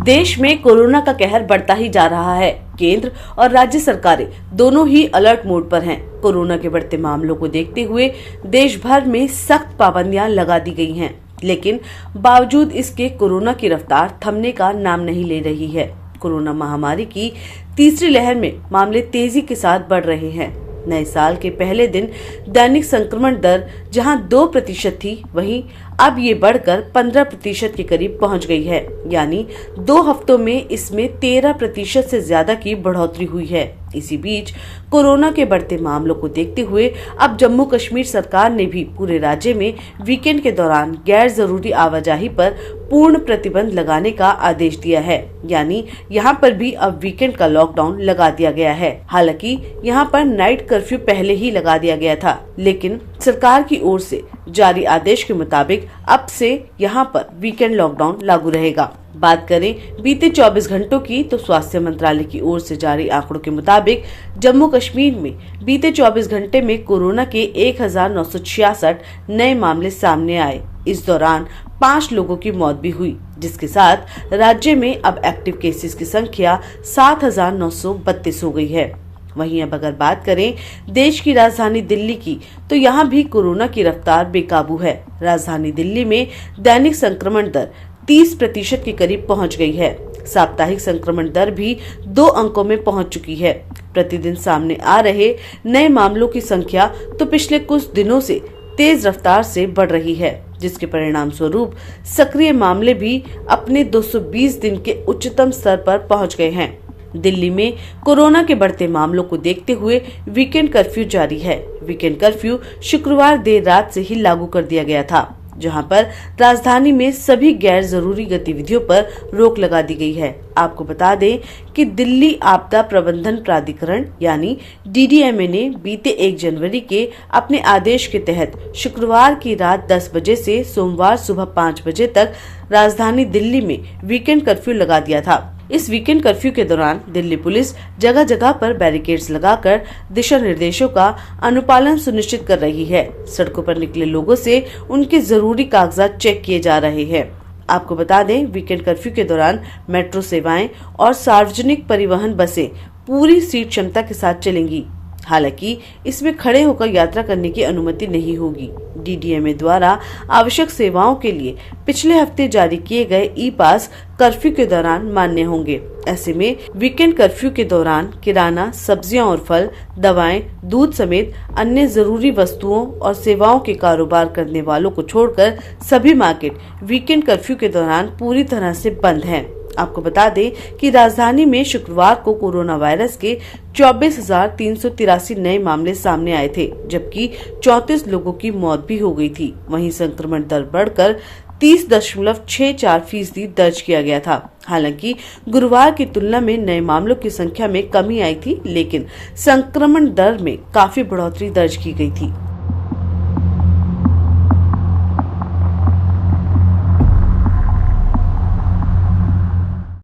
देश में कोरोना का कहर बढ़ता ही जा रहा है। केंद्र और राज्य सरकारें दोनों ही अलर्ट मोड पर हैं। कोरोना के बढ़ते मामलों को देखते हुए देश भर में सख्त पाबंदियां लगा दी गई हैं, लेकिन बावजूद इसके कोरोना की रफ्तार थमने का नाम नहीं ले रही है। कोरोना महामारी की तीसरी लहर में मामले तेजी के साथ बढ़ रहे हैं। नए साल के पहले दिन दैनिक संक्रमण दर जहां 2% थी, वहीं अब ये बढ़कर 15% के करीब पहुंच गई है। यानी 2 हफ्तों में इसमें 13% से ज्यादा की बढ़ोतरी हुई है। इसी बीच कोरोना के बढ़ते मामलों को देखते हुए अब जम्मू कश्मीर सरकार ने भी पूरे राज्य में वीकेंड के दौरान गैर जरूरी आवाजाही पर पूर्ण प्रतिबंध लगाने का आदेश दिया है। यानी यहाँ पर भी अब वीकेंड का लॉकडाउन लगा दिया गया है। हालांकि यहाँ पर नाइट कर्फ्यू पहले ही लगा दिया गया था, लेकिन सरकार की ओर से जारी आदेश के मुताबिक अब से यहाँ पर वीकेंड लॉकडाउन लागू रहेगा। बात करें बीते 24 घंटों की, तो स्वास्थ्य मंत्रालय की ओर से जारी आंकड़ों के मुताबिक जम्मू कश्मीर में बीते 24 घंटे में कोरोना के 1966 नए मामले सामने आए। इस दौरान 5 लोगों की मौत भी हुई, जिसके साथ राज्य में अब एक्टिव केसेस की संख्या 7,932 हो गई है। वहीं अब अगर बात करें देश की राजधानी दिल्ली की, तो यहाँ भी कोरोना की रफ्तार बेकाबू है। राजधानी दिल्ली में दैनिक संक्रमण दर 30% के करीब पहुंच गई है। साप्ताहिक संक्रमण दर भी 2 अंकों में पहुंच चुकी है। प्रतिदिन सामने आ रहे नए मामलों की संख्या तो पिछले कुछ दिनों से तेज रफ्तार से बढ़ रही है, जिसके परिणाम स्वरूप सक्रिय मामले भी अपने 220 दिन के उच्चतम स्तर पर पहुंच गए हैं। दिल्ली में कोरोना के बढ़ते मामलों को देखते हुए वीकेंड कर्फ्यू जारी है। वीकेंड कर्फ्यू शुक्रवार देर रात से ही लागू कर दिया गया था, जहां पर राजधानी में सभी गैर जरूरी गतिविधियों पर रोक लगा दी गई है। आपको बता दें कि दिल्ली आपदा प्रबंधन प्राधिकरण यानी DDMA ने बीते 1 जनवरी के अपने आदेश के तहत शुक्रवार की रात 10 बजे से सोमवार सुबह 5 बजे तक राजधानी दिल्ली में वीकेंड कर्फ्यू लगा दिया था। इस वीकेंड कर्फ्यू के दौरान दिल्ली पुलिस जगह जगह पर बैरिकेड्स लगाकर दिशा निर्देशों का अनुपालन सुनिश्चित कर रही है। सड़कों पर निकले लोगों से उनके जरूरी कागजात चेक किए जा रहे हैं। आपको बता दें, वीकेंड कर्फ्यू के दौरान मेट्रो सेवाएं और सार्वजनिक परिवहन बसें पूरी सीट क्षमता के साथ चलेंगी। हालांकि इसमें खड़े होकर यात्रा करने की अनुमति नहीं होगी। DDMA द्वारा आवश्यक सेवाओं के लिए पिछले हफ्ते जारी किए गए ई-पास कर्फ्यू के दौरान मान्य होंगे। ऐसे में वीकेंड कर्फ्यू के दौरान किराना, सब्जियां और फल, दवाएं, दूध समेत अन्य जरूरी वस्तुओं और सेवाओं के कारोबार करने वालों को छोड़कर सभी मार्केट वीकेंड कर्फ्यू के दौरान पूरी तरह से बंद हैं। आपको बता दें कि राजधानी में शुक्रवार को कोरोना वायरस के 24,383 नए मामले सामने आए थे, जबकि 34 लोगों की मौत भी हो गई थी। वहीं संक्रमण दर बढ़कर 30.64% दर्ज किया गया था। हालांकि गुरुवार की तुलना में नए मामलों की संख्या में कमी आई थी, लेकिन संक्रमण दर में काफी बढ़ोतरी दर्ज की गई थी।